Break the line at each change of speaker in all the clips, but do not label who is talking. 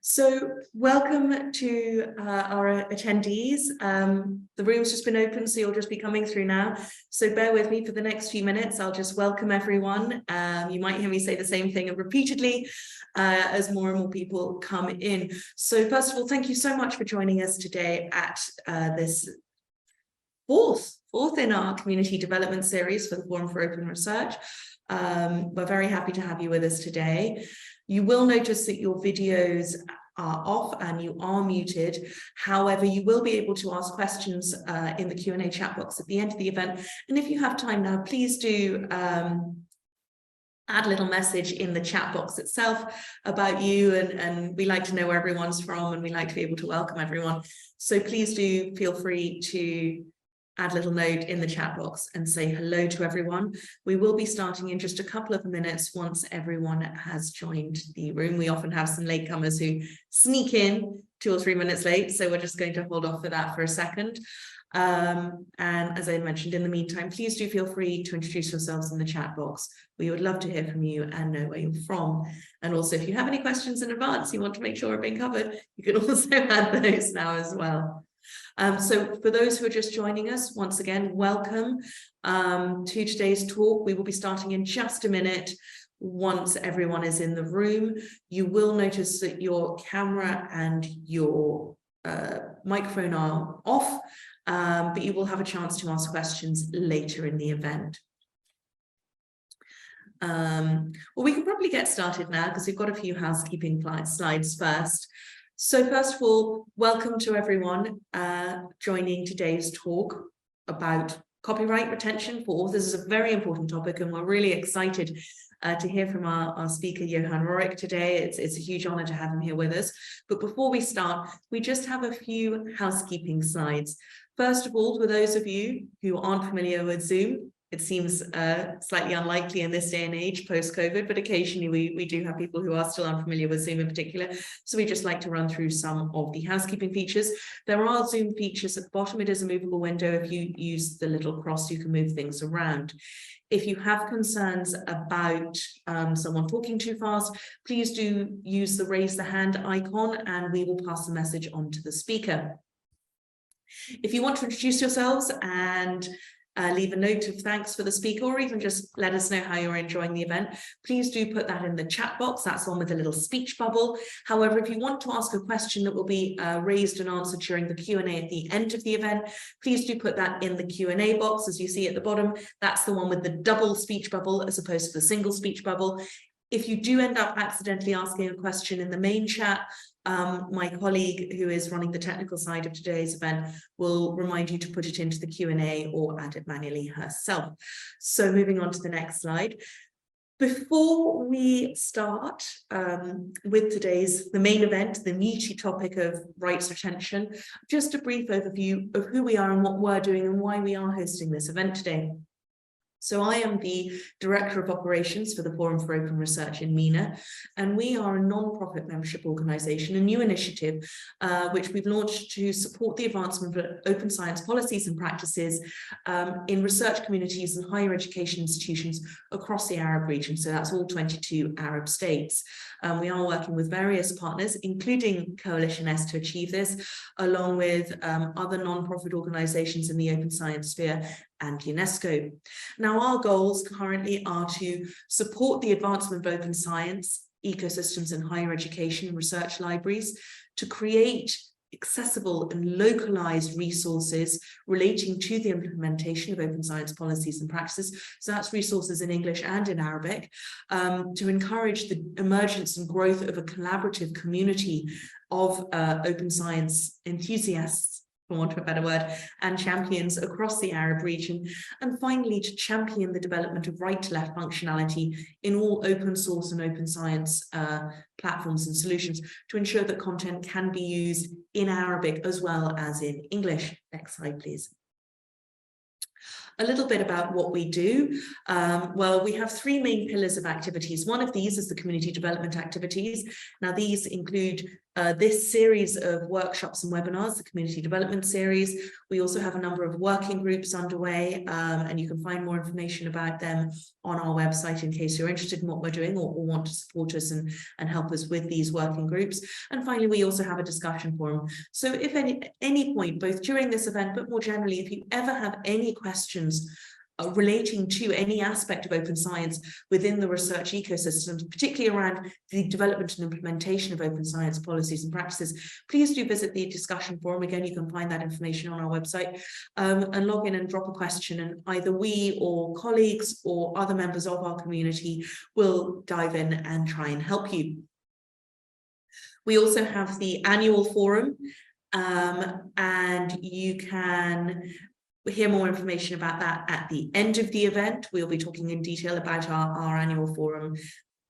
So welcome to our attendees. The room's just been opened, so you'll just be coming through now. So bear with me for the next few minutes. I'll just welcome everyone. You might hear me say the same thing repeatedly as more and more people come in. So first of all, thank you so much for joining us today at this fourth in our community development series for the Forum for Open Research. We're very happy to have you with us today. You will notice that your videos are off and you are muted. However, you will be able to ask questions in the Q&A chat box at the end of the event. And if you have time now, please do add a little message in the chat box itself about you. And we like to know where everyone's from, and we like to be able to welcome everyone. So please do feel free to add a little note in the chat box and say hello to everyone. We will be starting in just a couple of minutes once everyone has joined the room. We often have some latecomers who sneak in 2 or 3 minutes late, so we're just going to hold off for that for a second. And as I mentioned, in the meantime, please do feel free to introduce yourselves in the chat box. We would love to hear from you and know where you're from. And also, if you have any questions in advance you want to make sure are being covered, you can also add those now as well. So for those who are just joining us, once again, welcome to today's talk. We will be starting in just a minute once everyone is in the room. You will notice that your camera and your microphone are off, but you will have a chance to ask questions later in the event. Well, we can probably get started now because we've got a few housekeeping slides first. So first of all, welcome to everyone joining today's talk about copyright retention for authors. This is a very important topic, and we're really excited to hear from our speaker, Johan Rooryck, today. It's a huge honor to have him here with us. But before we start, we just have a few housekeeping slides. First of all, for those of you who aren't familiar with Zoom, it seems slightly unlikely in this day and age post-COVID, but occasionally we do have people who are still unfamiliar with Zoom in particular. So we just like to run through some of the housekeeping features. There are Zoom features at the bottom. It is a movable window. If you use the little cross, you can move things around. If you have concerns about someone talking too fast, please do use the raise the hand icon and we will pass the message on to the speaker. If you want to introduce yourselves and leave a note of thanks for the speaker, or even just let us know how you're enjoying the event, please do put that in the chat box. That's the one with a little speech bubble. However, if you want to ask a question that will be raised and answered during the Q&A at the end of the event, please do put that in the Q&A box. As you see at the bottom, that's the one with the double speech bubble as opposed to the single speech bubble. If you do end up accidentally asking a question in the main chat, my colleague who is running the technical side of today's event will remind you to put it into the Q&A or add it manually herself. So moving on to the next slide. Before we start with the main event, the meaty topic of rights retention, just a brief overview of who we are and what we're doing and why we are hosting this event today. So I am the Director of Operations for the Forum for Open Research in MENA, and we are a non-profit membership organisation, a new initiative which we've launched to support the advancement of open science policies and practices in research communities and higher education institutions across the Arab region. So that's all 22 Arab states. We are working with various partners, including cOAlition to achieve this, along with other non-profit organisations in the open science sphere and UNESCO. Now, our goals currently are to support the advancement of open science, ecosystems and higher education and research libraries, to create accessible and localized resources relating to the implementation of open science policies and practices. So that's resources in English and in Arabic, to encourage the emergence and growth of a collaborative community of open science enthusiasts, for want of a better word, and champions across the Arab region, and finally to champion the development of right-to-left functionality in all open source and open science platforms and solutions to ensure that content can be used in Arabic as well as in English. Next slide, please. A little bit about what we do. Well, we have 3 main pillars of activities. One of these is the community development activities. Now, these include this series of workshops and webinars, the Community Development Series. We also have a number of working groups underway, and you can find more information about them on our website in case you're interested in what we're doing or want to support us and help us with these working groups. And finally, we also have a discussion forum. So if any point, both during this event, but more generally, if you ever have any questions relating to any aspect of open science within the research ecosystem, particularly around the development and implementation of open science policies and practices, please do visit the discussion forum. Again, you can find that information on our website, and log in and drop a question, and either we or colleagues or other members of our community will dive in and try and help you. We also have the annual forum, and you can hear more information about that at the end of the event. We'll be talking in detail about our annual forum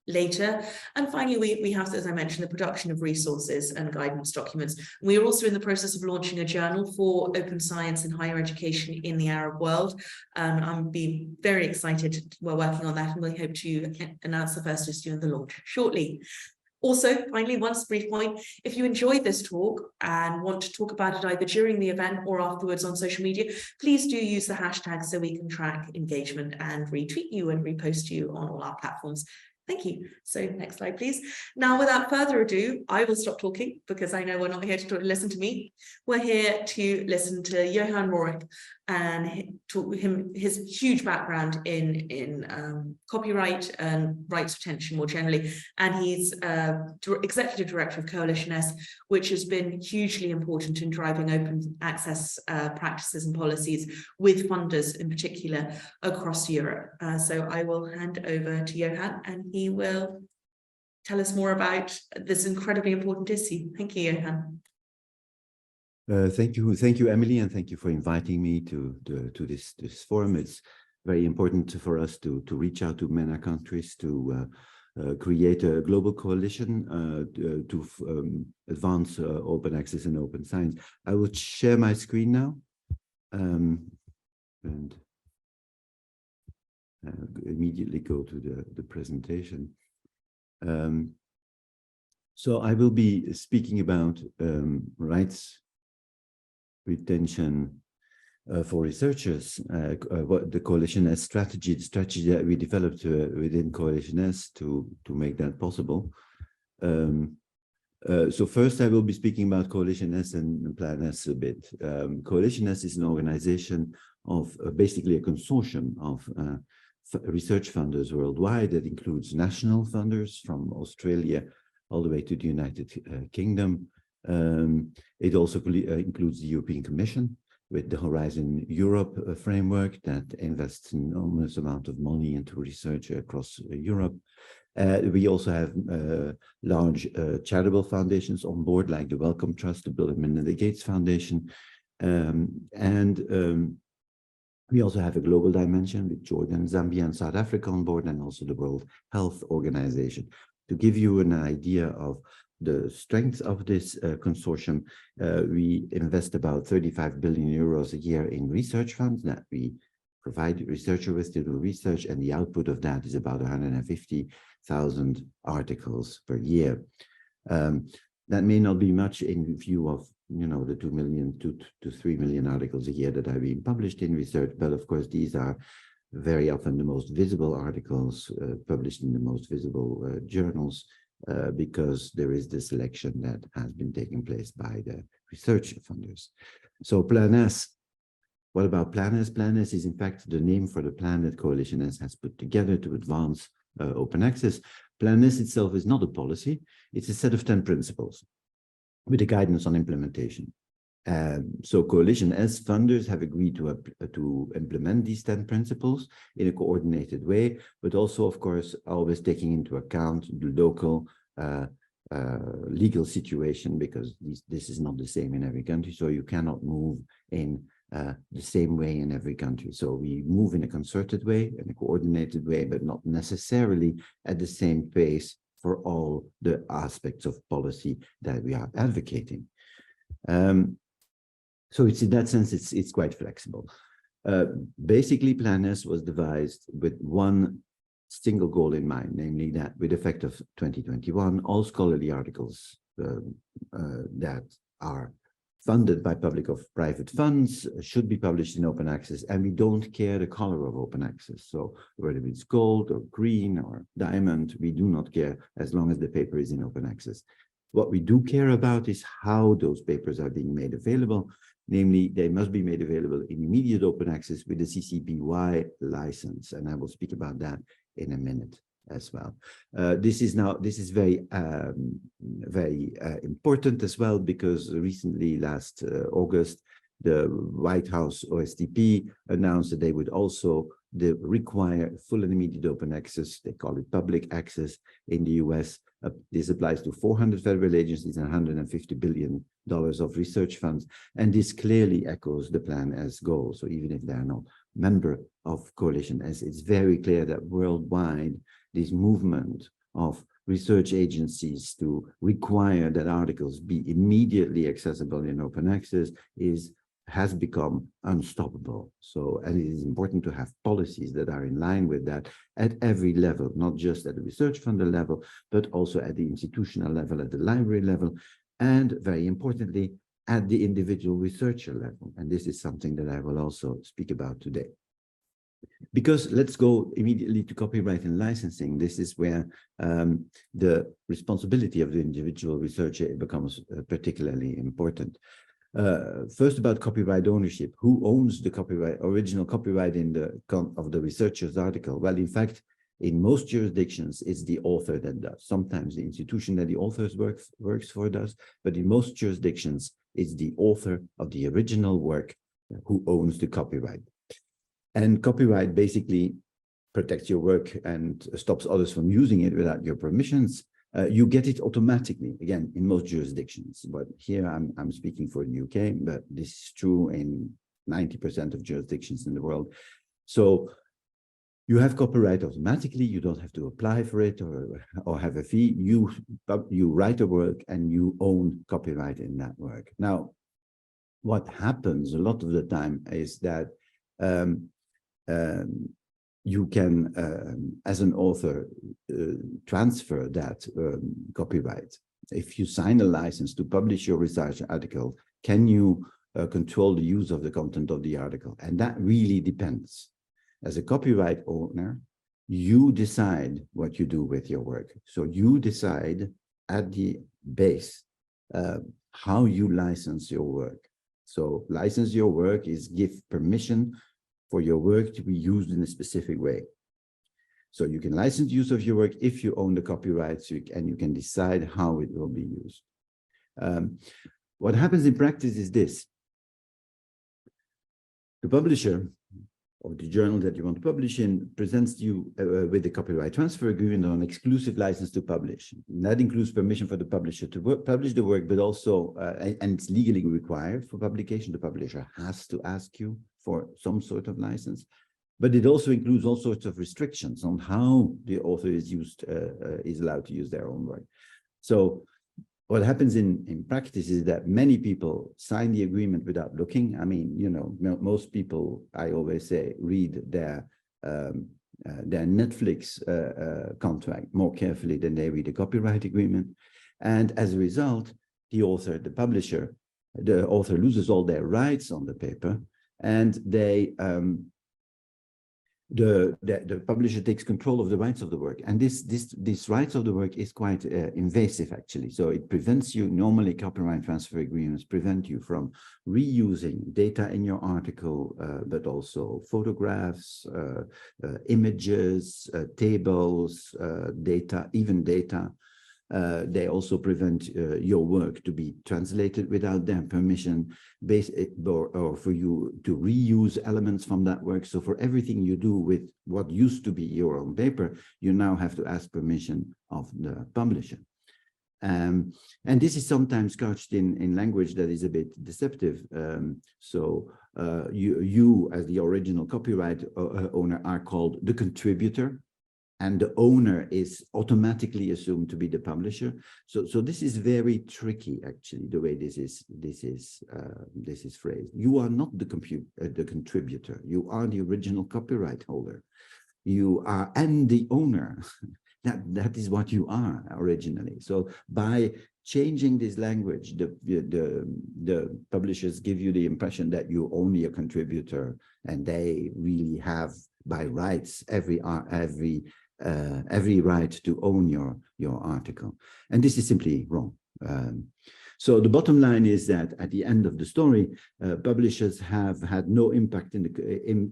later. And finally, we have, as I mentioned, the production of resources and guidance documents. We are also in the process of launching a journal for open science and higher education in the Arab world. I'm very excited. We're working on that, and we hope to announce the first issue of the launch shortly. Also, finally, one brief point, if you enjoyed this talk and want to talk about it either during the event or afterwards on social media, please do use the hashtag so we can track engagement and retweet you and repost you on all our platforms. Thank you. So next slide, please. Now, without further ado, I will stop talking because I know we're not here to listen to me. We're here to listen to Johan Rooryck and his huge background in copyright and rights retention more generally. And he's executive director of cOAlition S, which has been hugely important in driving open access practices and policies with funders in particular across Europe. So I will hand over to Johan, and he will tell us more about this incredibly important issue. Thank you, Johan.
Thank you, Emily, and thank you for inviting me to this forum. It's very important for us to reach out to MENA countries to create a global coalition to advance open access and open science. I will share my screen now and immediately go to the presentation. So I will be speaking about rights retention for researchers, what the cOAlition S strategy, the strategy that we developed within cOAlition S to make that possible. So first I will be speaking about cOAlition S and Plan S a bit. cOAlition S is an organization of basically a consortium of research funders worldwide that includes national funders from Australia all the way to the United Kingdom. It also includes the European Commission with the Horizon Europe framework that invests an enormous amount of money into research across Europe. We also have large charitable foundations on board, like the Wellcome Trust, the Bill and Melinda Gates Foundation. We also have a global dimension with Jordan, Zambia, and South Africa on board, and also the World Health Organization. To give you an idea of the strength of this consortium, we invest about 35 billion euros a year in research funds that we provide researchers with to do research, and the output of that is about 150,000 articles per year. That may not be much in view of, the 2 million to 3 million articles a year that are being published in research, but of course these are very often the most visible articles published in the most visible journals, because there is the selection that has been taking place by the research funders. So Plan S, what about Plan S? Plan S is in fact the name for the plan that cOAlition S has put together to advance open access. Plan S itself is not a policy, it's a set of 10 principles with a guidance on implementation. So cOAlition S funders have agreed to implement these 10 principles in a coordinated way, but also, of course, always taking into account the local legal situation, because this is not the same in every country, so you cannot move in the same way in every country. So we move in a concerted way, in a coordinated way, but not necessarily at the same pace for all the aspects of policy that we are advocating. So it's in that sense, it's quite flexible. Basically, Plan S was devised with one single goal in mind, namely that with effect of 2021, all scholarly articles that are funded by public or private funds should be published in open access, and we don't care the color of open access. So whether it's gold or green or diamond, we do not care as long as the paper is in open access. What we do care about is how those papers are being made available. Namely, they must be made available in immediate open access with the CC BY license, and I will speak about that in a minute as well. This is very important as well, because recently, last August, the White House OSTP announced that they would also require full and immediate open access. They call it public access in the US. This applies to 400 federal agencies and $150 billion of research funds. And this clearly echoes the plan as goal. So even if they are not member of cOAlition, as it's very clear that worldwide, this movement of research agencies to require that articles be immediately accessible in open access has become unstoppable. So, and it is important to have policies that are in line with that at every level, not just at the research funder level, but also at the institutional level, at the library level, and very importantly, at the individual researcher level. And this is something that I will also speak about today. Because let's go immediately to copyright and licensing. This is where the responsibility of the individual researcher becomes particularly important. First, about copyright ownership. Who owns the original copyright of the researcher's article? Well, in fact, in most jurisdictions, it's the author that does. Sometimes the institution that the author works for does, but in most jurisdictions, it's the author of the original work who owns the copyright. And copyright basically protects your work and stops others from using it without your permissions. You get it automatically, again, in most jurisdictions. But here I'm speaking for the UK, but this is true in 90% of jurisdictions in the world. So you have copyright automatically. You don't have to apply for it or have a fee. You write a work and you own copyright in that work. Now, what happens a lot of the time is that you can, as an author, transfer that copyright. If you sign a license to publish your research article, can you control the use of the content of the article? And that really depends. As a copyright owner, you decide what you do with your work. So you decide at the base how you license your work. So license your work is give permission for your work to be used in a specific way. So you can license use of your work if you own the copyrights, and you can decide how it will be used. What happens in practice is this. The publisher or the journal that you want to publish in presents you with the copyright transfer agreement on exclusive license to publish. And that includes permission for the publisher to publish the work, but also, and it's legally required for publication. The publisher has to ask you for some sort of license, but it also includes all sorts of restrictions on how the author is allowed to use their own work. So what happens in practice is that many people sign the agreement without looking. I mean, you know, most people, I always say, read their Netflix contract more carefully than they read a copyright agreement. And as a result, the author loses all their rights on the paper, and the publisher takes control of the rights of the work. And this rights of the work is quite invasive, actually. So it prevents you, normally copyright transfer agreements prevent you from reusing data in your article, but also photographs, images, tables, data, even data. They also prevent your work to be translated without their permission, or for you to reuse elements from that work. So for everything you do with what used to be your own paper, you now have to ask permission of the publisher. And this is sometimes couched in language that is a bit deceptive. You, as the original copyright owner, are called the contributor, and the owner is automatically assumed to be the publisher. So this is very tricky, actually, the way this is phrased. You are not the contributor. You are the original copyright holder. You are and the owner. That is what you are originally. So by changing this language, the publishers give you the impression that you're only a contributor and they really have by rights every right to own your article. And this is simply wrong. So the bottom line is that at the end of the story, publishers have had no impact in the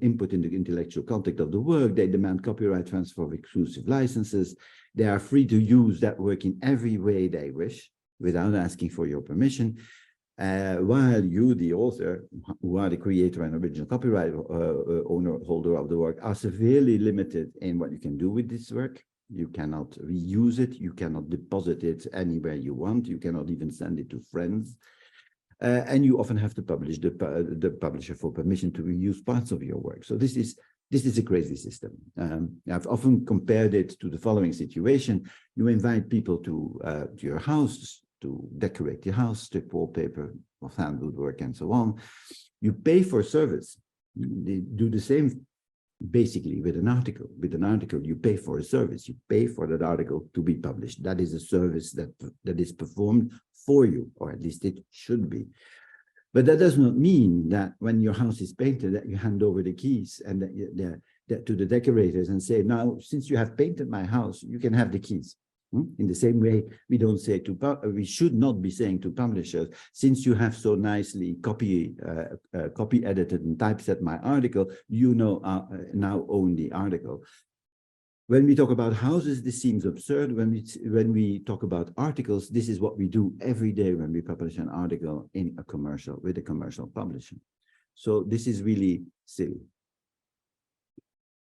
input in the intellectual content of the work. They demand copyright transfer of exclusive licenses. They are free to use that work in every way they wish without asking for your permission. While you, the author, who are the creator and original copyright holder of the work, are severely limited in what you can do with this work. You cannot reuse it. You cannot deposit it anywhere you want. You cannot even send it to friends. And you often have to publish the publisher for permission to reuse parts of your work. So this is a crazy system. I've often compared it to the following situation. You invite people to your house to decorate your house, strip wallpaper, or hand woodwork, and so on. You pay for service. They do the same basically with an article. With an article, you pay for a service. You pay for that article to be published. That is a service that is performed for you, or at least it should be. But that does not mean that when your house is painted, that you hand over the keys and that to the decorators and say, now, since you have painted my house, you can have the keys. In the same way, we should not be saying to publishers, since you have so nicely copy edited and typeset my article, you now own the article. When we talk about houses, this seems absurd. When we talk about articles, this is what we do every day when we publish an article in a commercial with a commercial publisher. So this is really silly.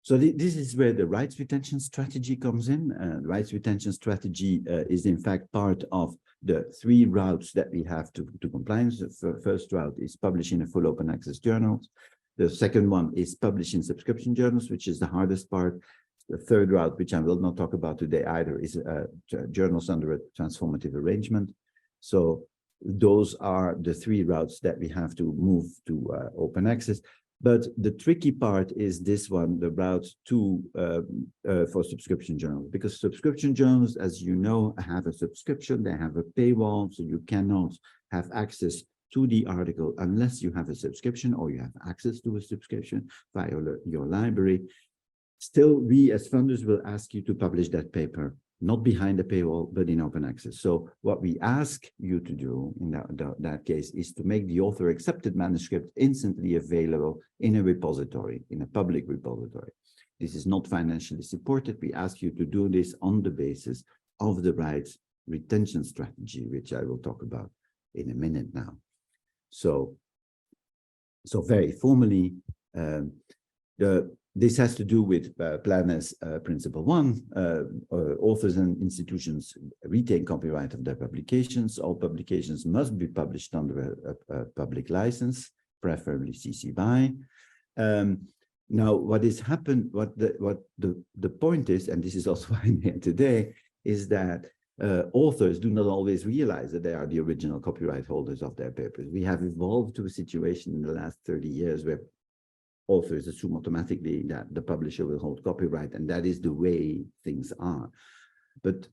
So this is where the rights retention strategy comes in. Rights retention strategy is in fact part of the 3 routes that we have to compliance. The first route is publishing a full open access journals. The second one is publishing subscription journals, which is the hardest part. The third route, which I will not talk about today either, is journals under a transformative arrangement. So those are the 3 routes that we have to move to open access. But the tricky part is this one, the route for subscription journals, because subscription journals, as you know, have a subscription, they have a paywall, so you cannot have access to the article unless you have a subscription or you have access to a subscription via your library. Still, we as funders will ask you to publish that paper, not behind the paywall, but in open access. So what we ask you to do in that case is to make the author accepted manuscript instantly available in a repository, in a public repository. This is not financially supported. We ask you to do this on the basis of the rights retention strategy, which I will talk about in a minute now. So very formally, this has to do with Planners Principle 1. Authors and institutions retain copyright of their publications. All publications must be published under a public license, preferably CC BY. Now, what the point is, and this is also why I'm here today, is that authors do not always realize that they are the original copyright holders of their papers. We have evolved to a situation in the last 30 years where authors assume automatically that the publisher will hold copyright, and that is the way things are. But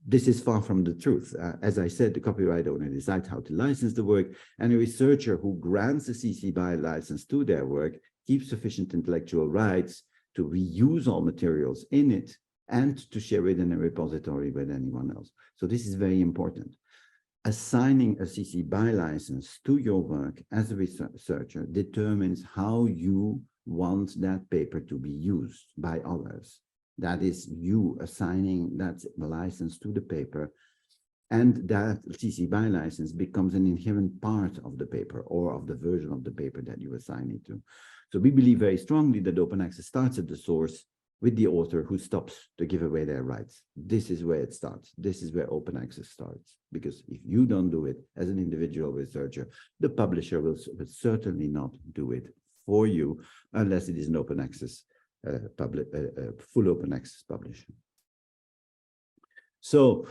this is far from the truth. As I said, the copyright owner decides how to license the work, and a researcher who grants a CC BY license to their work keeps sufficient intellectual rights to reuse all materials in it and to share it in a repository with anyone else. So this is very important. Assigning a CC BY license to your work as a researcher determines how you want that paper to be used by others. That is, you assigning that license to the paper, and that CC BY license becomes an inherent part of the paper or of the version of the paper that you assign it to. So we believe very strongly that open access starts at the source with the author who stops to give away their rights. This is where it starts. This is where open access starts. Because if you don't do it as an individual researcher, the publisher will certainly not do it for you unless it is an open access, full open access publisher. So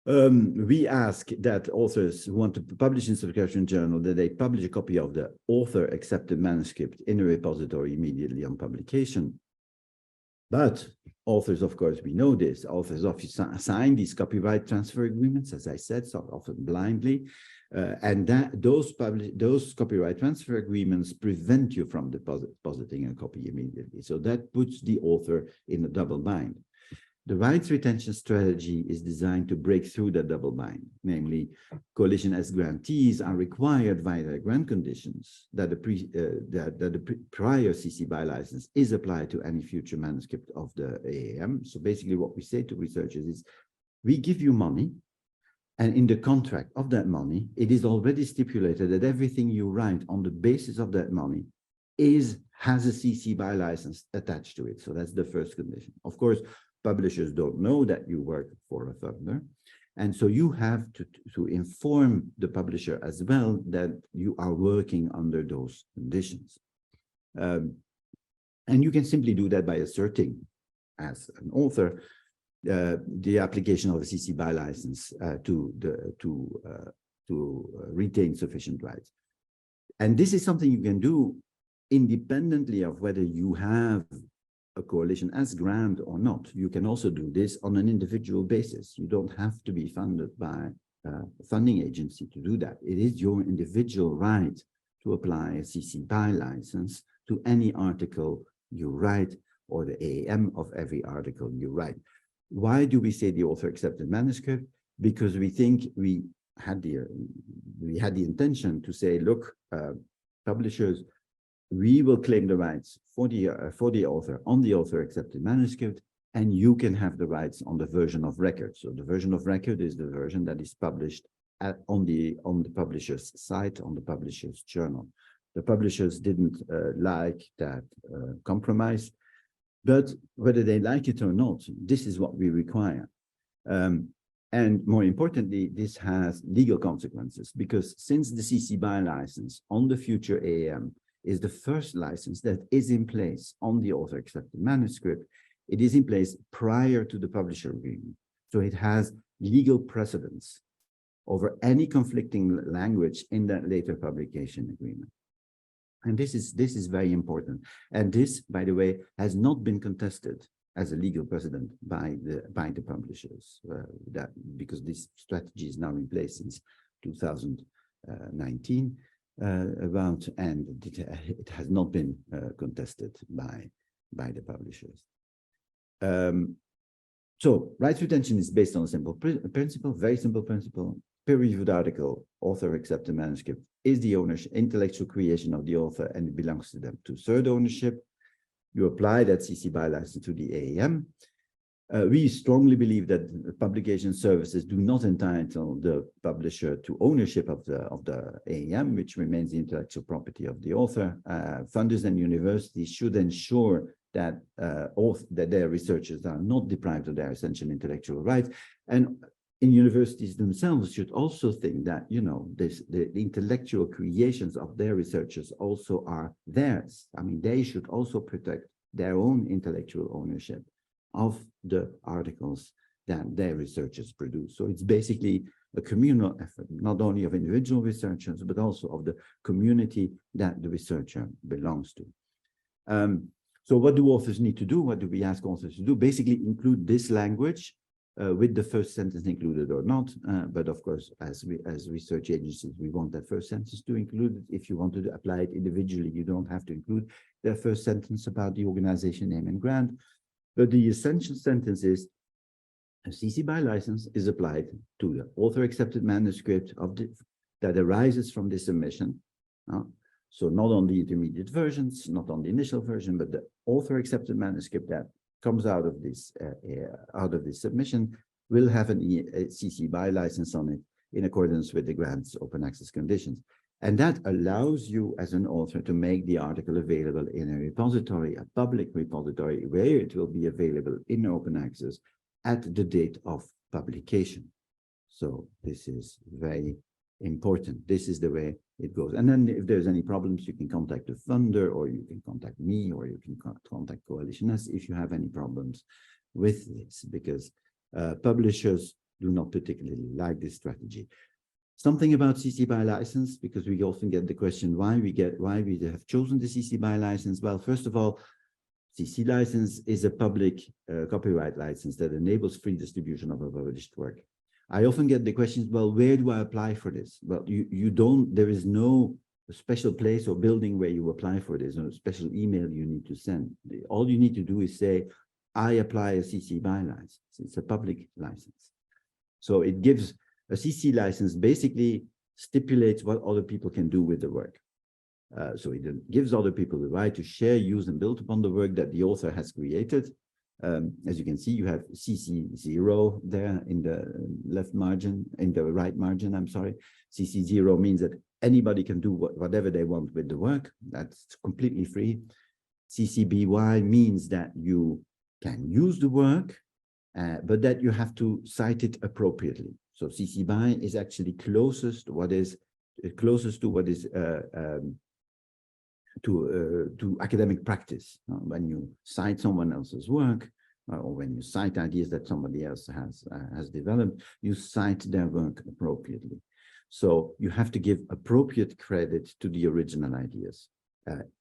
we ask that authors who want to publish in subscription journal that they publish a copy of the author accepted manuscript in a repository immediately on publication. But authors, of course, we know this, authors often sign these copyright transfer agreements, sign these copyright transfer agreements, as I said, so often blindly. And that those copyright transfer agreements prevent you from depositing a copy immediately. So that puts the author in a double bind. The rights retention strategy is designed to break through that double bind. Namely, coalition as grantees are required via their grant conditions that the prior CC BY license is applied to any future manuscript of the AAM. So basically what we say to researchers is, we give you money, and in the contract of that money, it is already stipulated that everything you write on the basis of that money has a CC BY license attached to it. So that's the first condition. Of course, publishers don't know that you work for a funder. And so you have to inform the publisher as well that you are working under those conditions. And you can simply do that by asserting as an author the application of a CC BY license to retain sufficient rights. And this is something you can do independently of whether you have a coalition as grant or not. You can also do this on an individual basis. You don't have to be funded by a funding agency to do that. It is your individual right to apply a CC BY license to any article you write or the AAM of every article you write. Why do we say the author accepted manuscript? Because we think we had the intention to say, look, publishers, we will claim the rights for the author on the author accepted manuscript, and you can have the rights on the version of record. So the version of record is the version that is published on the publisher's site, on the publisher's journal. The publishers didn't like that compromise, but whether they like it or not, this is what we require. And more importantly, this has legal consequences, because since the CC BY license on the future AAM is the first license that is in place on the author accepted manuscript, it is in place prior to the publisher agreement. So it has legal precedence over any conflicting language in that later publication agreement. And this is very important. And this, by the way, has not been contested as a legal precedent by the publishers, because this strategy is now in place since 2019. And it has not been contested by the publishers. So rights retention is based on a simple principle, very simple principle. Peer-reviewed article, author accepted manuscript, is the ownership, intellectual creation of the author, and it belongs to them. To third ownership, you apply that CC BY license to the AAM. We strongly believe that publication services do not entitle the publisher to ownership of the AAM, which remains the intellectual property of the author. Funders and universities should ensure that their researchers are not deprived of their essential intellectual rights. And in universities themselves should also think that, you know, the intellectual creations of their researchers also are theirs. I mean, they should also protect their own intellectual ownership of the articles that their researchers produce. So it's basically a communal effort, not only of individual researchers, but also of the community that the researcher belongs to. So what do authors need to do? What do we ask authors to do? Basically include this language with the first sentence included or not. But of course, as research agencies, we want that first sentence to include it. If you want to apply it individually, you don't have to include the first sentence about the organization name and grant. But the essential sentence is, a CC BY license is applied to the author accepted manuscript that arises from this submission. So not on the intermediate versions, not on the initial version, but the author accepted manuscript that comes out of this submission will have a CC BY license on it in accordance with the grant's open access conditions. And that allows you as an author to make the article available in a repository, a public repository, where it will be available in open access at the date of publication. So this is very important. This is the way it goes. And then if there's any problems, you can contact the funder, or you can contact me, or you can contact cOAlition if you have any problems with this, because publishers do not particularly like this strategy. Something about CC BY license, because we often get the question why we have chosen the CC BY license. Well, first of all, CC license is a public copyright license that enables free distribution of a published work. I often get the questions, well, where do I apply for this? Well, you don't, there is no special place or building where you apply for this, or a special email you need to send. All you need to do is say, I apply a CC BY license. It's a public license. So it gives a CC license, basically stipulates what other people can do with the work. So it gives other people the right to share, use, and build upon the work that the author has created. As you can see, you have CC0 there in the left margin, in the right margin, I'm sorry. CC0 means that anybody can do whatever they want with the work. That's completely free. CC BY means that you can use the work, but that you have to cite it appropriately. So CC BY is actually closest to what is to academic practice. When you cite someone else's work, or when you cite ideas that somebody else has developed, you cite their work appropriately. So you have to give appropriate credit to the original ideas.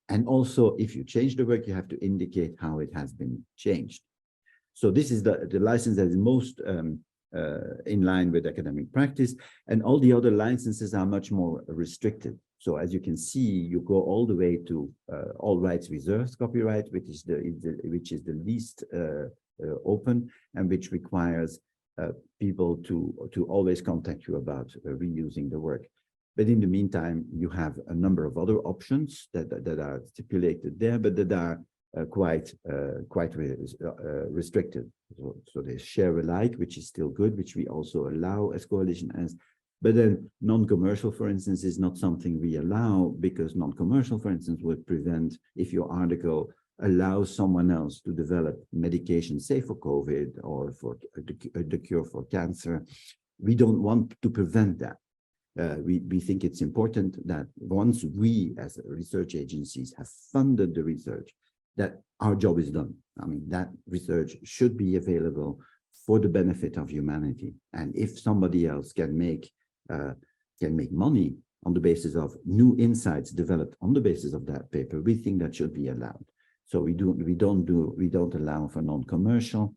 And also, if you change the work, you have to indicate how it has been changed. So this is the license that is most in line with academic practice, and all the other licenses are much more restricted. So as you can see, you go all the way to all rights reserved copyright, which is the least open, and which requires people to always contact you about reusing the work. But in the meantime, you have a number of other options that are stipulated there, but that are quite restricted. So there's share alike, which is still good, which we also allow as cOAlition as. But then non-commercial, for instance, is not something we allow, because non-commercial, for instance, would prevent if your article allows someone else to develop medication, say for COVID or for the cure for cancer. We don't want to prevent that. We think it's important that once we as research agencies have funded the research, that our job is done. I mean, that research should be available for the benefit of humanity. And if somebody else can make money on the basis of new insights developed on the basis of that paper, we think that should be allowed. So we don't allow for non-commercial.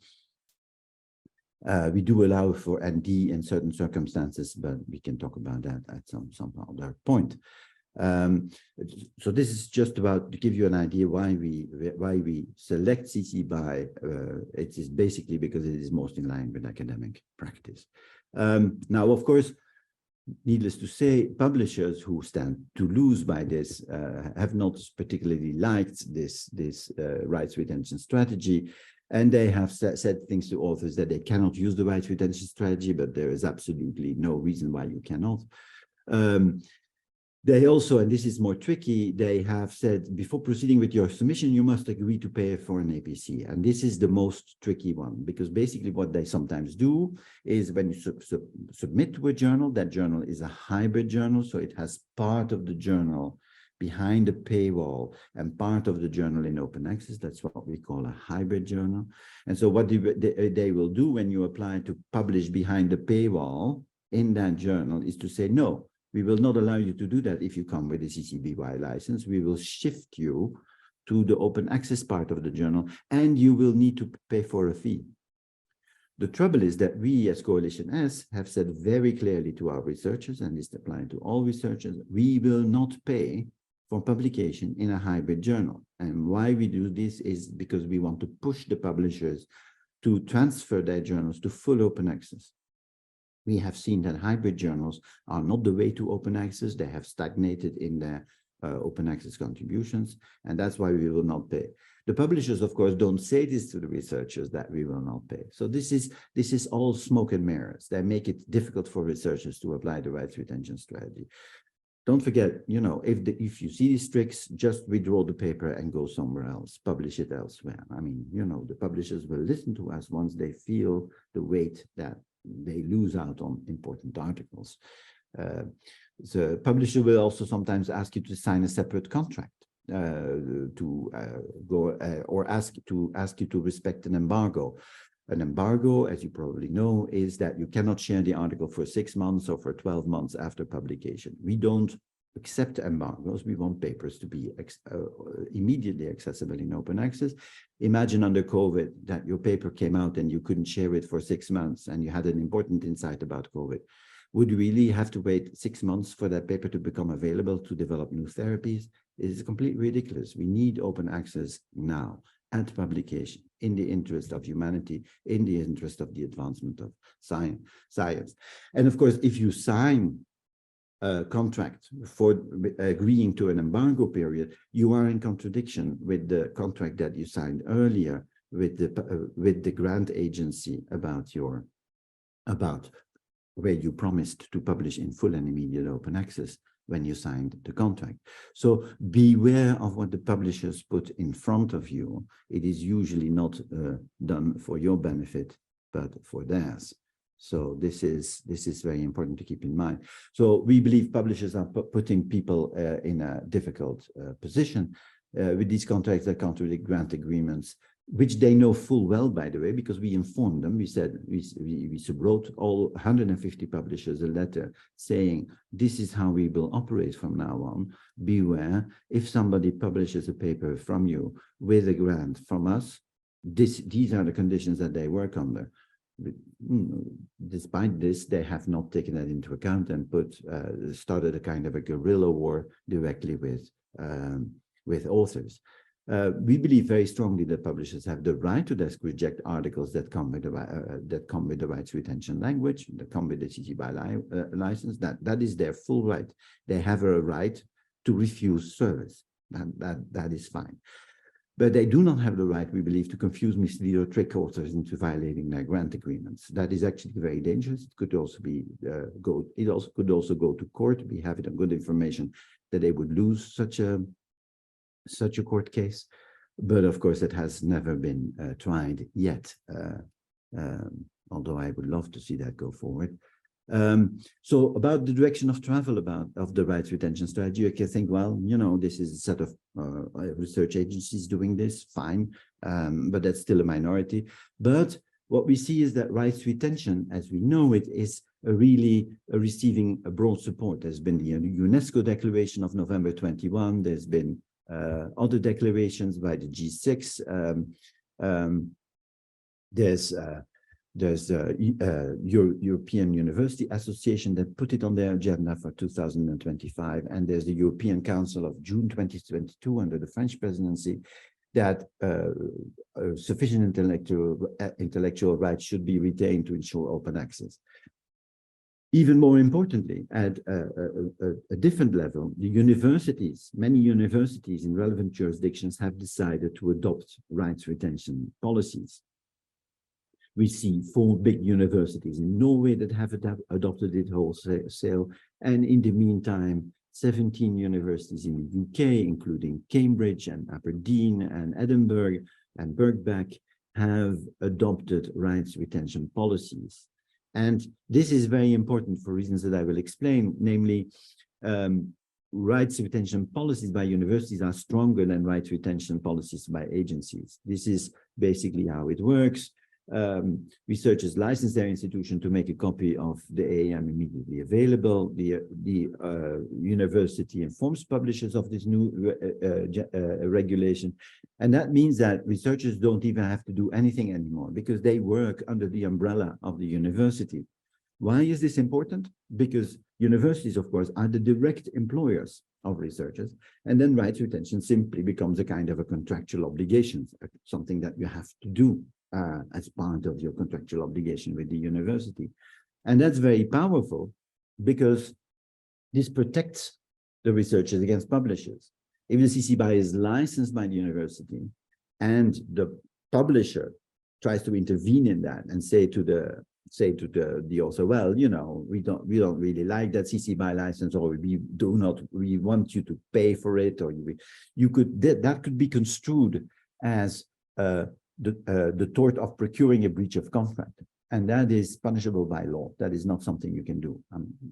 We do allow for ND in certain circumstances, but we can talk about that at some other point. So this is just about to give you an idea why we select CC BY. It is basically because it is most in line with academic practice. Now, of course, needless to say, publishers who stand to lose by this have not particularly liked this rights retention strategy. And they have said things to authors that they cannot use the rights retention strategy, but there is absolutely no reason why you cannot. They also, and this is more tricky, they have said, before proceeding with your submission, you must agree to pay for an APC. And this is the most tricky one, because basically what they sometimes do is when you submit to a journal, that journal is a hybrid journal. So it has part of the journal behind the paywall and part of the journal in open access. That's what we call a hybrid journal. And so what they will do when you apply to publish behind the paywall in that journal is to say, no, we will not allow you to do that if you come with a CC BY license. We will shift you to the open access part of the journal, and you will need to pay for a fee. The trouble is that we as cOAlition S have said very clearly to our researchers, and this applies to all researchers, we will not pay for publication in a hybrid journal. And why we do this is because we want to push the publishers to transfer their journals to full open access. We have seen that hybrid journals are not the way to open access. They have stagnated in their open access contributions, and that's why we will not pay. The publishers, of course, don't say this to the researchers that we will not pay. So this is all smoke and mirrors. They make it difficult for researchers to apply the rights retention strategy. Don't forget, if you see these tricks, just withdraw the paper and go somewhere else, publish it elsewhere. I mean, the publishers will listen to us once they feel the weight that they lose out on important articles. The publisher will also sometimes ask you to sign a separate contract or ask you to respect an embargo. An embargo, as you probably know, is that you cannot share the article for 6 months or for 12 months after publication. We don't accept embargoes. We want papers to be immediately accessible in open access. Imagine under COVID that your paper came out and you couldn't share it for 6 months and you had an important insight about COVID. Would you really have to wait 6 months for that paper to become available to develop new therapies? It is completely ridiculous. We need open access now and publication in the interest of humanity, in the interest of the advancement of science. And of course, if you sign a contract for agreeing to an embargo period, you are in contradiction with the contract that you signed earlier with the grant agency about where you promised to publish in full and immediate open access when you signed the contract. So beware of what the publishers put in front of you. It is usually not done for your benefit, but for theirs. So this is very important to keep in mind. So we believe publishers are putting people in a difficult position with these contracts that contradict grant agreements, which they know full well, by the way, because we informed them. We said we wrote all 150 publishers a letter saying, this is how we will operate from now on. Beware, if somebody publishes a paper from you with a grant from us, these are the conditions that they work under. Despite this, they have not taken that into account and started a kind of a guerrilla war directly with authors. We believe very strongly that publishers have the right to reject articles that come with the rights retention language, that come with the CC BY license. That is their full right. They have a right to refuse service. That is fine. But they do not have the right, we believe, to confuse, mislead, or trick authors into violating their grant agreements. That is actually very dangerous. It could also be could also go to court. We have it on good information that they would lose such a court case, but of course it has never been tried yet. Although I would love to see that go forward. So about the direction of travel of the rights retention strategy, you can think, well, you know, this is a set of research agencies doing this, fine, but that's still a minority. But what we see is that rights retention, as we know it, is receiving a broad support. There's been the UNESCO Declaration of November 21. There's been other declarations by the G6. There's European University Association that put it on their agenda for 2025, and there's the European Council of June 2022 under the French presidency that sufficient intellectual rights should be retained to ensure open access. Even more importantly, at a different level, the universities, many universities in relevant jurisdictions have decided to adopt rights retention policies. We see 4 big universities in Norway that have adopted it wholesale, and in the meantime, 17 universities in the UK, including Cambridge and Aberdeen and Edinburgh and Birkbeck, have adopted rights retention policies. And this is very important for reasons that I will explain, namely, rights retention policies by universities are stronger than rights retention policies by agencies. This is basically how it works. Researchers license their institution to make a copy of the AAM immediately available. The university informs publishers of this new regulation. And that means that researchers don't even have to do anything anymore because they work under the umbrella of the university. Why is this important? Because universities, of course, are the direct employers of researchers, and then rights retention simply becomes a kind of a contractual obligation, something that you have to do as part of your contractual obligation with the university. And that's very powerful because this protects the researchers against publishers. If the CC BY is licensed by the university and the publisher tries to intervene in that and say to the author, well, you know, we don't really like that CC BY license, or we want you to pay for it, or that could be construed as the tort of procuring a breach of contract, and that is punishable by law. That is not something you can do.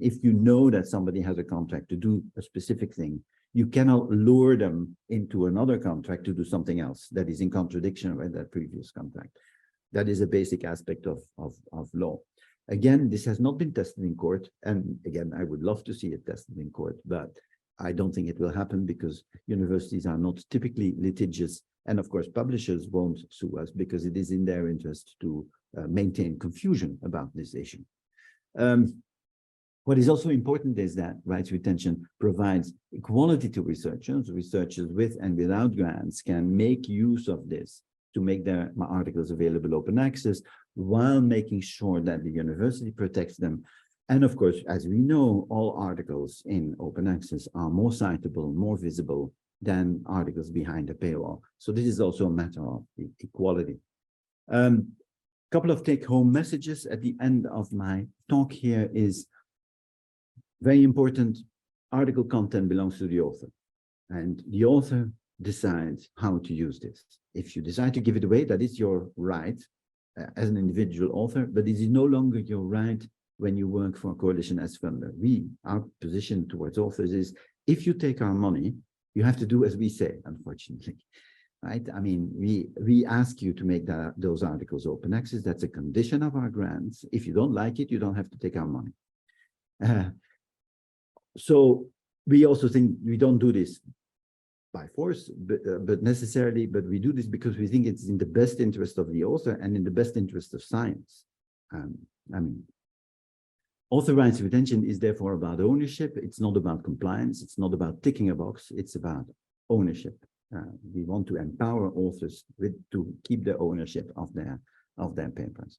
If you know that somebody has a contract to do a specific thing, you cannot lure them into another contract to do something else that is in contradiction with that previous contract. That is a basic aspect of law. Again, this has not been tested in court, and again, I would love to see it tested in court, but I don't think it will happen because universities are not typically litigious. And of course, publishers won't sue us because it is in their interest to maintain confusion about this issue. What is also important is that rights retention provides equality to researchers. Researchers with and without grants can make use of this to make their articles available open access while making sure that the university protects them. And of course, as we know, all articles in open access are more citable, more visible than articles behind a paywall. So this is also a matter of equality. Couple of take-home messages at the end of my talk here is very important. Article content belongs to the author, and the author decides how to use this. If you decide to give it away, that is your right as an individual author, but it is no longer your right when you work for a coalition as funder. Our position towards authors is, if you take our money, you have to do as we say, unfortunately. Right? I mean, we ask you to make those articles open access. That's a condition of our grants. If you don't like it, you don't have to take our money. So we also think we don't do this by force, but necessarily, but we do this because we think it's in the best interest of the author and in the best interest of science. I mean, author rights retention is therefore about ownership. It's not about compliance. It's not about ticking a box. It's about ownership. We want to empower authors to keep the ownership of their papers.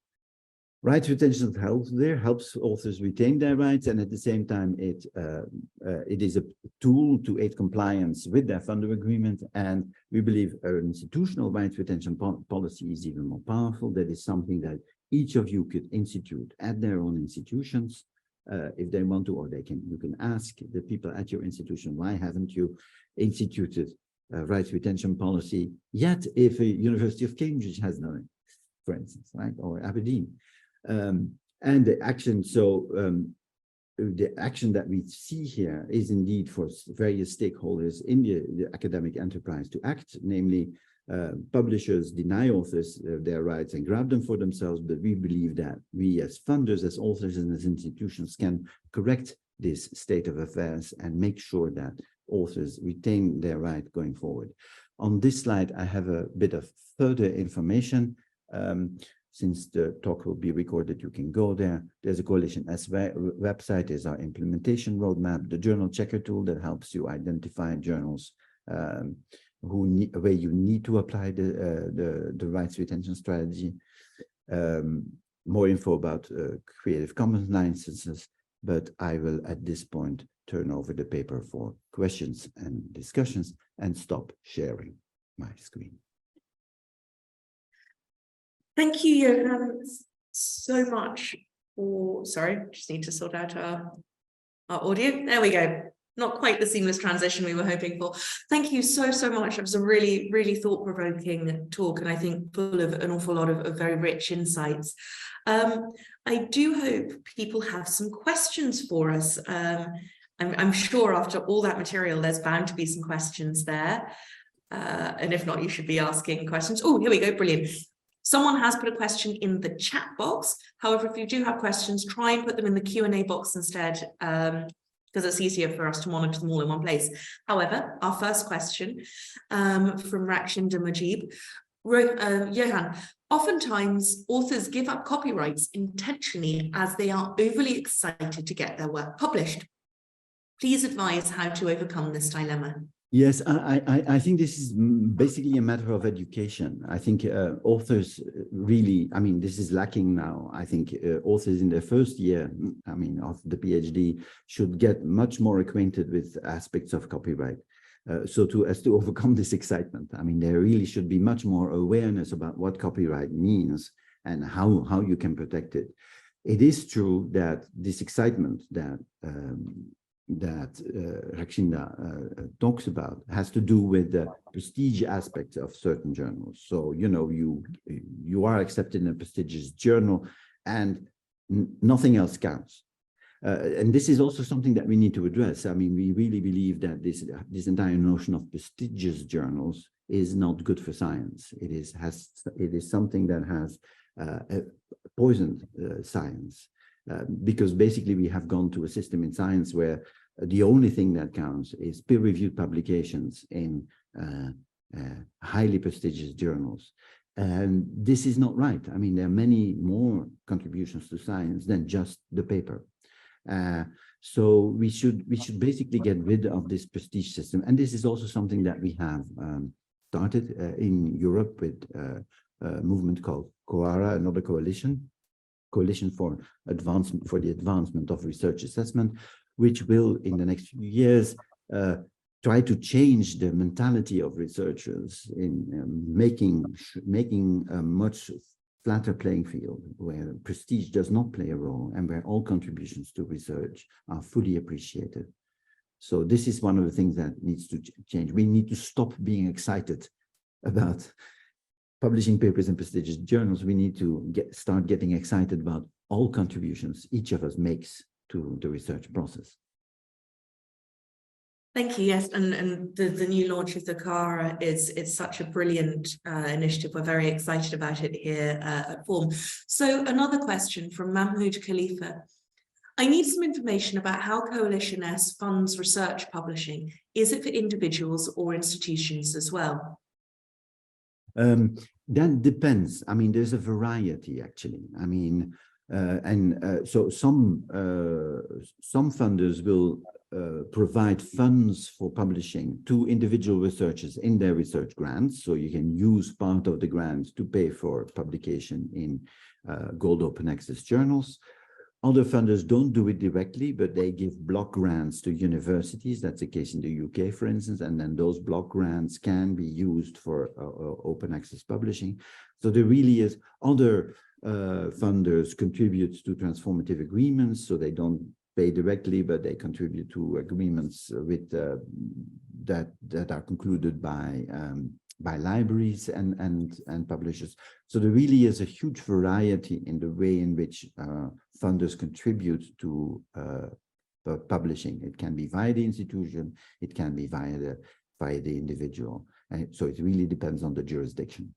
Rights retention helps authors retain their rights, and at the same time, it is a tool to aid compliance with their funder agreement. And we believe an institutional rights retention policy is even more powerful. That is something that each of you could institute at their own institutions if they want to, or you can ask the people at your institution, why haven't you instituted a rights retention policy yet? If a University of Cambridge has done it, for instance, right, or Aberdeen. And the action, the action that we see here is indeed for various stakeholders in the academic enterprise to act, namely publishers deny authors their rights and grab them for themselves, but we believe that we as funders, as authors and as institutions can correct this state of affairs and make sure that authors retain their right going forward. On this slide, I have a bit of further information. Since the talk will be recorded, you can go there. There's a Coalition S website, there's our implementation roadmap, the journal checker tool that helps you identify journals where you need to apply the rights retention strategy. More info about Creative Commons licenses, but I will at this point turn over the paper for questions and discussions and stop sharing my screen.
Thank you, Johan, so much for, sorry, just need to sort out our audio. There we go. Not quite the seamless transition we were hoping for. Thank you so much. It was a really, really thought-provoking talk, and I think full of an awful lot of very rich insights. I do hope people have some questions for us. I'm sure after all that material, there's bound to be some questions there. And if not, you should be asking questions. Oh, here we go, brilliant. Someone has put a question in the chat box. However, if you do have questions, try and put them in the Q&A box instead, because it's easier for us to monitor them all in one place. However, our first question from Rakshinda Mujib. Johan, oftentimes authors give up copyrights intentionally as they are overly excited to get their work published. Please advise how to overcome this dilemma.
Yes, I think this is basically a matter of education. I think authors really, I mean, this is lacking now. I think authors in their first year, I mean, of the PhD should get much more acquainted with aspects of copyright. So as to overcome this excitement, I mean, there really should be much more awareness about what copyright means and how you can protect it. It is true that this excitement that Rakshinda talks about has to do with the prestige aspects of certain journals. So, you know, you are accepted in a prestigious journal and nothing else counts. And this is also something that we need to address. I mean, we really believe that this entire notion of prestigious journals is not good for science. It is something that has poisoned science. Because basically we have gone to a system in science where the only thing that counts is peer-reviewed publications in highly prestigious journals. And this is not right. I mean, there are many more contributions to science than just the paper. So we should basically get rid of this prestige system. And this is also something that we have started in Europe with a movement called cOAra, another coalition for the advancement of research assessment, which will in the next few years try to change the mentality of researchers in making a much flatter playing field where prestige does not play a role and where all contributions to research are fully appreciated. So this is one of the things that needs to change. We need to stop being excited about publishing papers in prestigious journals. We need to start getting excited about all contributions each of us makes to the research process.
Thank you. Yes, and the new launch of the cOAra is such a brilliant initiative. We're very excited about it here at Form. So another question from Mahmoud Khalifa. I need some information about how Coalition S funds research publishing. Is it for individuals or institutions as well?
That depends. I mean, there's a variety actually. I mean, so some funders will provide funds for publishing to individual researchers in their research grants. So you can use part of the grants to pay for publication in gold open access journals. Other funders don't do it directly, but they give block grants to universities. That's the case in the UK, for instance, and then those block grants can be used for open access publishing. So there really is other funders contribute to transformative agreements, so they don't pay directly, but they contribute to agreements with that are concluded by libraries and publishers. So there really is a huge variety in the way in which funders contribute to publishing. It can be via the institution, it can be via the individual. And so it really depends on the jurisdiction.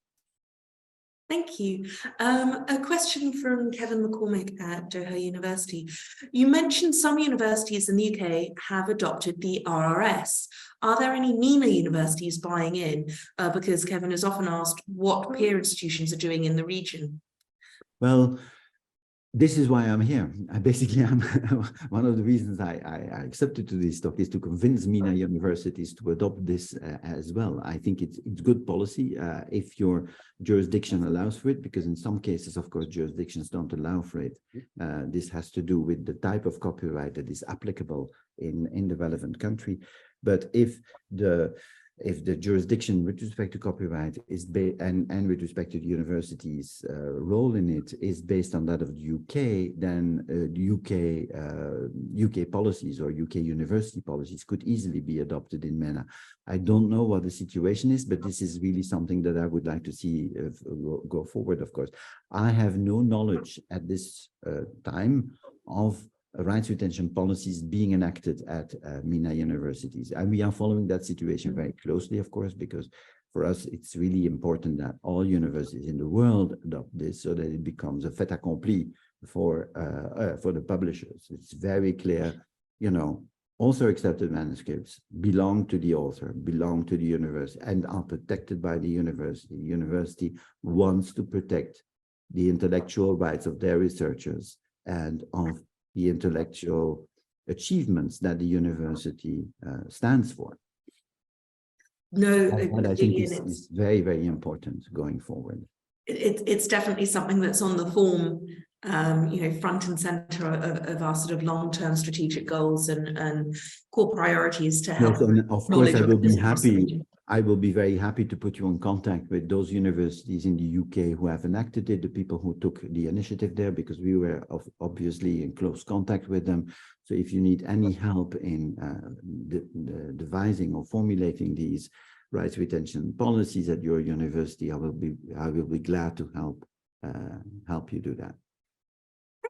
Thank you. A question from Kevin McCormick at Doha University. You mentioned some universities in the UK have adopted the RRS. Are there any MENA universities buying in? Because Kevin has often asked what peer institutions are doing in the region.
Well, this is why I'm here. I'm one of the reasons I accepted to this talk is to convince MENA universities to adopt this as well. I think it's good policy if your jurisdiction allows for it, because in some cases, of course, jurisdictions don't allow for it. This has to do with the type of copyright that is applicable in the relevant country. But if the jurisdiction with respect to copyright is and with respect to the university's role in it is based on that of the UK, then UK policies or UK university policies could easily be adopted in MENA. I don't know what the situation is, but this is really something that I would like to see go forward, of course. I have no knowledge at this time of rights retention policies being enacted at MENA universities. And we are following that situation very closely, of course, because for us, it's really important that all universities in the world adopt this so that it becomes a fait accompli for the publishers. It's very clear, you know, author-accepted manuscripts belong to the author, belong to the university, and are protected by the university. The university wants to protect the intellectual rights of their researchers and of the intellectual achievements that the university stands for. And I think is very, very important going forward.
It's definitely something that's on the form, you know, front and center of our sort of long-term strategic goals and core priorities to help.
Yes, and of course, I will be very happy to put you in contact with those universities in the UK who have enacted it, the people who took the initiative there, because we were obviously in close contact with them. So if you need any help in the devising or formulating these rights retention policies at your university, I will be glad to help you do that.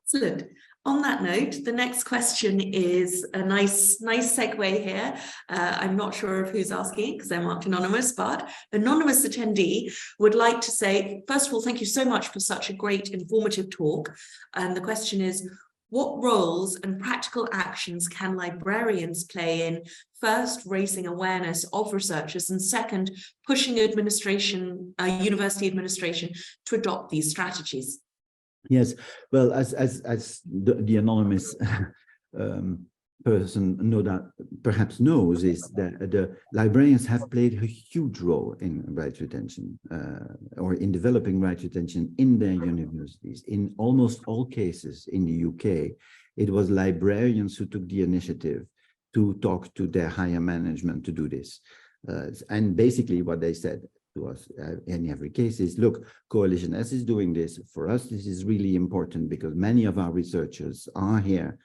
Excellent. On that note, the next question is a nice segue here. I'm not sure of who's asking because they're marked anonymous, but anonymous attendee would like to say, first of all, thank you so much for such a great informative talk. And the question is, what roles and practical actions can librarians play in, first, raising awareness of researchers, and second, pushing university administration to adopt these strategies?
Yes, well, as the anonymous person perhaps knows, is that the librarians have played a huge role in rights retention or in developing rights retention in their universities. In almost all cases in the UK, it was librarians who took the initiative to talk to their higher management to do this. And basically what they said to us in every case is, look, Coalition S is doing this. For us, this is really important because many of our researchers are here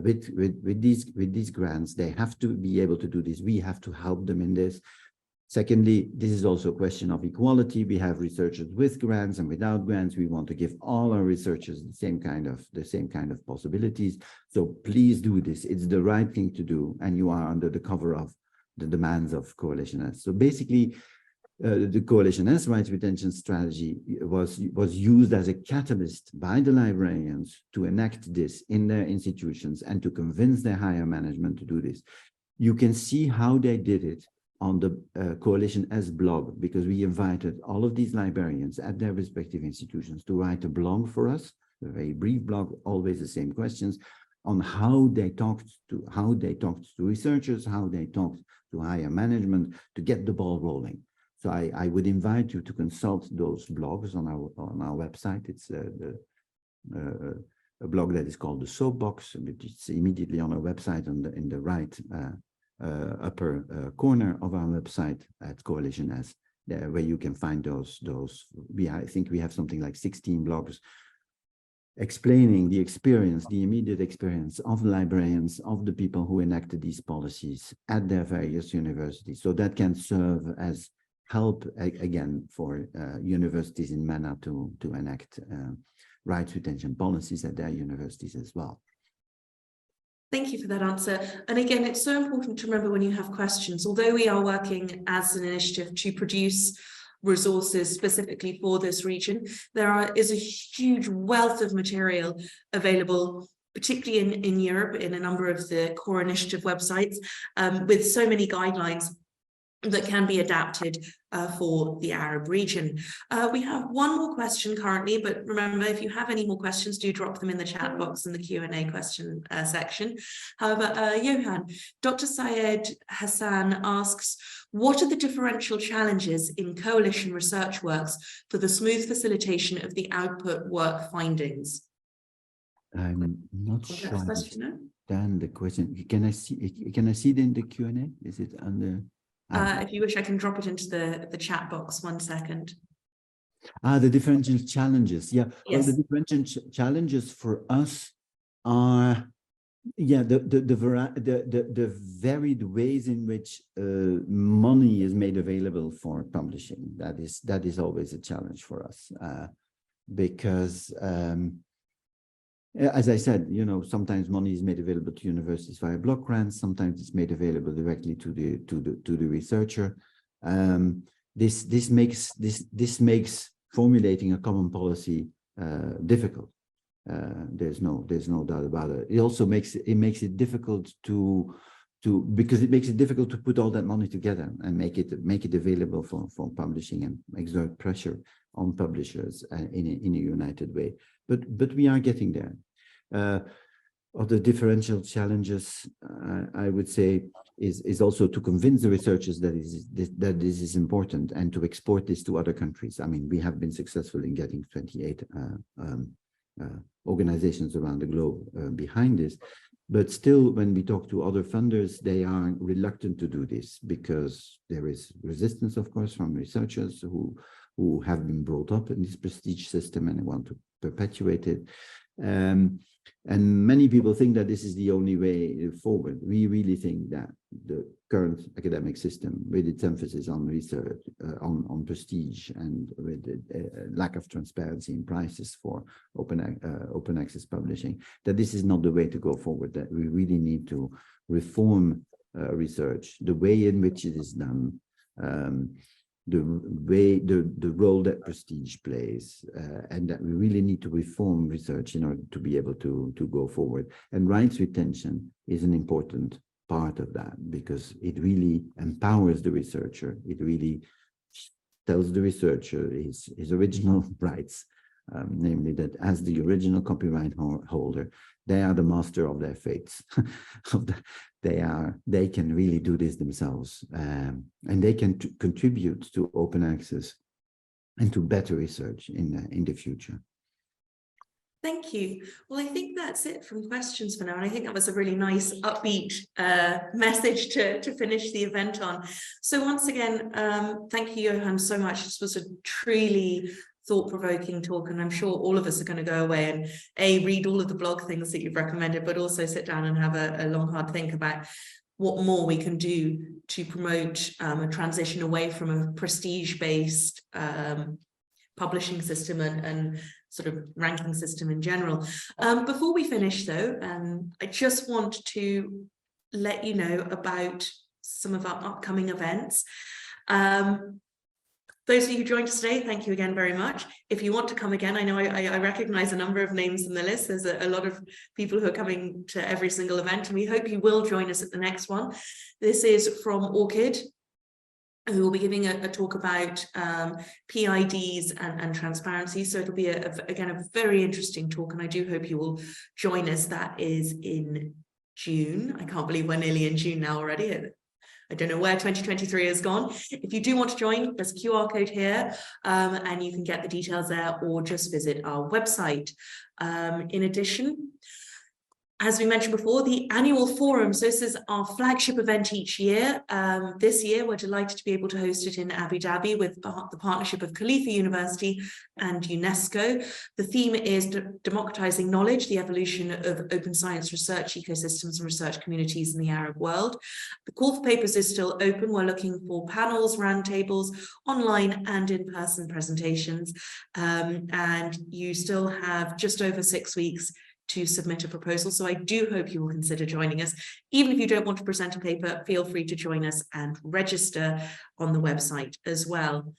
with these grants. They have to be able to do this. We have to help them in this. Secondly, this is also a question of equality. We have researchers with grants and without grants. We want to give all our researchers the same kind of possibilities. So please do this. It's the right thing to do, and you are under the cover of the demands of Coalition S. So basically, the Coalition S rights retention strategy was used as a catalyst by the librarians to enact this in their institutions and to convince their higher management to do this. You can see how they did it on the Coalition S blog, because we invited all of these librarians at their respective institutions to write a blog for us, a very brief blog, always the same questions, on how they talked to researchers, how they talked to higher management to get the ball rolling. So I would invite you to consult those blogs on our website. It's a blog that is called the Soapbox. It's immediately on our website in the right upper corner of our website at Coalition S, there, where you can find those. I think we have something like 16 blogs explaining the experience, the immediate experience of the librarians, of the people who enacted these policies at their various universities. So that can serve as help again for universities in MENA to enact rights retention policies at their universities as well.
Thank you for that answer. And again, it's so important to remember when you have questions, although we are working as an initiative to produce resources specifically for this region, there is a huge wealth of material available, particularly in Europe, in a number of the core initiative websites, with so many guidelines that can be adapted for the Arab region. We have one more question currently, but remember, if you have any more questions, do drop them in the chat box in the Q&A question section. However, Johan, Dr. Syed Hassan asks, what are the differential challenges in coalition research works for the smooth facilitation of the output work findings?
I'm not sure I understand the question. Can I see it in the Q&A? Is it under...
if you wish, I can drop it into the chat box. 1 second.
The differential challenges. Yeah.
Yes.
Well, the differential challenges for us are, yeah, the varied ways in which money is made available for publishing. That is always a challenge for us because. As I said, sometimes money is made available to universities via block grants. Sometimes it's made available directly to the researcher. This makes formulating a common policy difficult. There's no doubt about it. It also makes it difficult because it makes it difficult to put all that money together and make it available for publishing and exert pressure on publishers in a united way. But we are getting there. Other differential challenges, I would say, is also to convince the researchers that this is important and to export this to other countries. I mean, we have been successful in getting 28 organizations around the globe behind this. But still, when we talk to other funders, they are reluctant to do this because there is resistance, of course, from researchers who have been brought up in this prestige system and want to perpetuate it. And many people think that this is the only way forward. We really think that the current academic system, with its emphasis on research, on prestige, and with the lack of transparency in prices for open access publishing, that this is not the way to go forward, that we really need to reform research, the way in which it is done, the way, the role that prestige plays, and that we really need to reform research in order to be able to go forward. And rights retention is an important part of that, because it really empowers the researcher. It really tells the researcher his original rights, namely that as the original copyright holder, they are the master of their fates. They can really do this themselves, and they can contribute to open access and to better research in the future.
Thank you. Well, I think that's it from questions for now. And I think that was a really nice upbeat message to finish the event on. So once again, thank you, Johan, so much. This was a truly thought-provoking talk, and I'm sure all of us are going to go away and read all of the blog things that you've recommended, but also sit down and have a long, hard think about what more we can do to promote a transition away from a prestige-based publishing system and sort of ranking system in general. Before we finish though, I just want to let you know about some of our upcoming events. Those of you who joined us today, thank you again very much. If you want to come again, I know I recognize a number of names in the list. There's a lot of people who are coming to every single event, and we hope you will join us at the next one. This is from ORCID, who will be giving a talk about PIDs and transparency. So it'll be, again, a very interesting talk, and I do hope you will join us. That is in June. I can't believe we're nearly in June now already. I don't know where 2023 has gone. If you do want to join, there's a QR code here, and you can get the details there, or just visit our website. In addition, as we mentioned before, the annual forum. So this is our flagship event each year. This year, we're delighted to be able to host it in Abu Dhabi with the partnership of Khalifa University and UNESCO. The theme is democratizing knowledge, the evolution of open science research ecosystems and research communities in the Arab world. The call for papers is still open. We're looking for panels, roundtables, online and in-person presentations. And you still have just over 6 weeks to submit a proposal. So I do hope you will consider joining us. Even if you don't want to present a paper, feel free to join us and register on the website as well.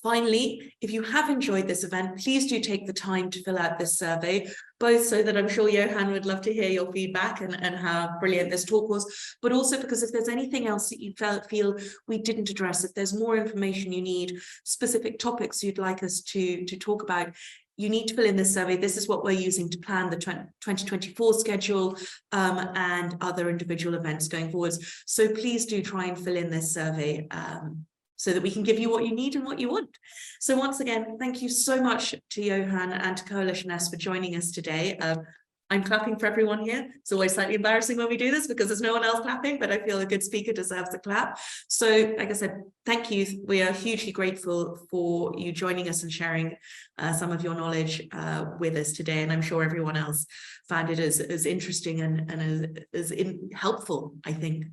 Finally, if you have enjoyed this event, please do take the time to fill out this survey, both so that I'm sure Johan would love to hear your feedback and how brilliant this talk was, but also because if there's anything else that you feel we didn't address, if there's more information you need, specific topics you'd like us to talk about, you need to fill in this survey. This is what we're using to plan the 2024 schedule and other individual events going forwards. So please do try and fill in this survey so that we can give you what you need and what you want. So once again, thank you so much to Johan and to Coalition S for joining us today. I'm clapping for everyone here. It's always slightly embarrassing when we do this because there's no one else clapping, but I feel a good speaker deserves a clap. So like I said, thank you. We are hugely grateful for you joining us and sharing some of your knowledge with us today. And I'm sure everyone else found it as interesting and as helpful, I think,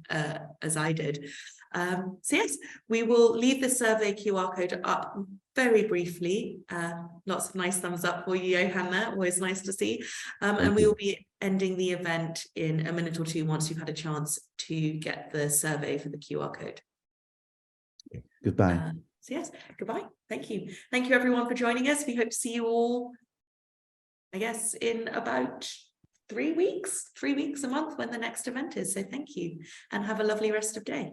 as I did. So yes, we will leave the survey QR code up very briefly. Lots of nice thumbs up for you, Johan, there. Always nice to see. And we will be ending the event in a minute or two once you've had a chance to get the survey for the QR code.
Goodbye.
So yes, goodbye. Thank you. Thank you everyone for joining us. We hope to see you all, I guess, in about 3 weeks, a month when the next event is. So thank you and have a lovely rest of day.